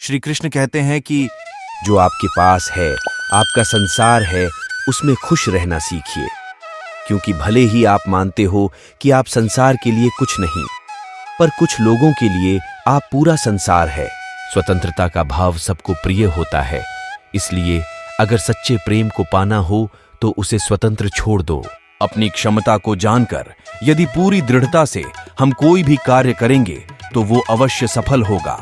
श्री कृष्ण कहते हैं कि जो आपके पास है, आपका संसार है, उसमें खुश रहना सीखिए, क्योंकि भले ही आप मानते हो कि आप संसार के लिए कुछ नहीं, पर कुछ लोगों के लिए आप पूरा संसार है। स्वतंत्रता का भाव सबको प्रिय होता है, इसलिए अगर सच्चे प्रेम को पाना हो तो उसे स्वतंत्र छोड़ दो। अपनी क्षमता को जानकर यदि पूरी दृढ़ता से हम कोई भी कार्य करेंगे तो वो अवश्य सफल होगा।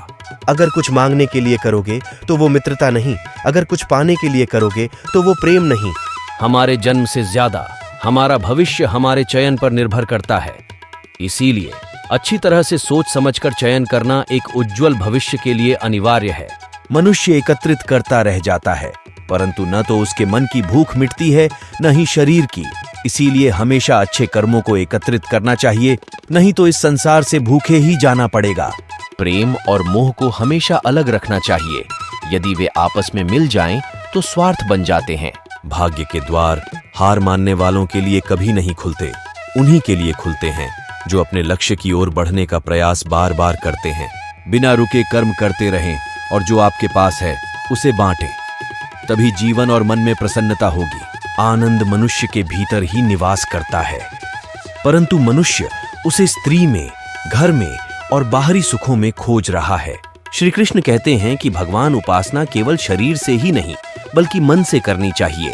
अगर कुछ मांगने के लिए करोगे तो वो मित्रता नहीं, अगर कुछ पाने के लिए करोगे तो वो प्रेम नहीं। हमारे जन्म से ज्यादा हमारा भविष्य हमारे चयन पर निर्भर करता है, इसीलिए अच्छी तरह से सोच समझकर चयन करना एक उज्जवल भविष्य के लिए अनिवार्य है। मनुष्य एकत्रित करता रह जाता है, परंतु न तो उसके मन की भूख मिटती है, न ही शरीर की। इसीलिए हमेशा अच्छे कर्मों को एकत्रित करना चाहिए, नहीं तो इस संसार से भूखे ही जाना पड़ेगा। प्रेम और मोह को हमेशा अलग रखना चाहिए, यदि वे आपस में मिल जाएं तो स्वार्थ बन जाते हैं। भाग्य के द्वार हार मानने वालों के लिए कभी नहीं खुलते, उन्हीं के लिए खुलते हैं जो अपने लक्ष्य की ओर बढ़ने का प्रयास बार बार करते हैं। बिना रुके कर्म करते रहें और जो आपके पास है उसे बांटें, तभी जीवन और मन में प्रसन्नता होगी। आनंद मनुष्य के भीतर ही निवास करता है, परंतु मनुष्य उसे स्त्री में, घर में और बाहरी सुखों में खोज रहा है। श्री कृष्ण कहते हैं कि भगवान उपासना केवल शरीर से ही नहीं बल्कि मन से करनी चाहिए।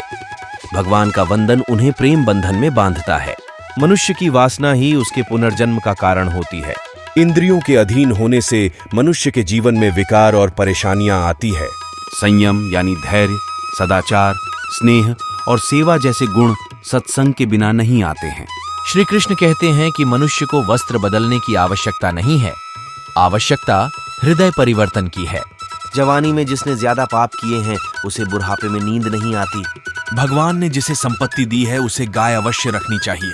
भगवान का वंदन उन्हें प्रेम बंधन में बांधता है। मनुष्य की वासना ही उसके पुनर्जन्म का कारण होती है। इंद्रियों के अधीन होने से मनुष्य के जीवन में विकार और परेशानियां आती है। संयम यानी धैर्य, सदाचार, स्नेह और सेवा जैसे गुण सत्संग के बिना नहीं आते हैं। श्री कृष्ण कहते हैं कि मनुष्य को वस्त्र बदलने की आवश्यकता नहीं है, आवश्यकता हृदय परिवर्तन की है। जवानी में जिसने ज्यादा पाप किए हैं उसे बुढ़ापे में नींद नहीं आती। भगवान ने जिसे संपत्ति दी है उसे गाय अवश्य रखनी चाहिए।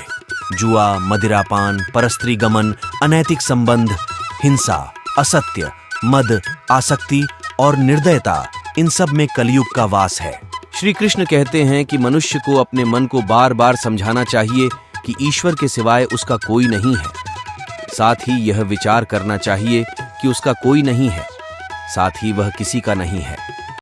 जुआ, मदिरापान, परस्त्री गमन, अनैतिक संबंध, हिंसा, असत्य, मद, आसक्ति और निर्दयता, इन सब में कलयुग का वास है। श्री कृष्ण कहते हैं कि मनुष्य को अपने मन को बार बार समझाना चाहिए कि ईश्वर के सिवाय उसका कोई नहीं है। साथ ही यह विचार करना चाहिए कि उसका कोई नहीं है, साथ ही वह किसी का नहीं है।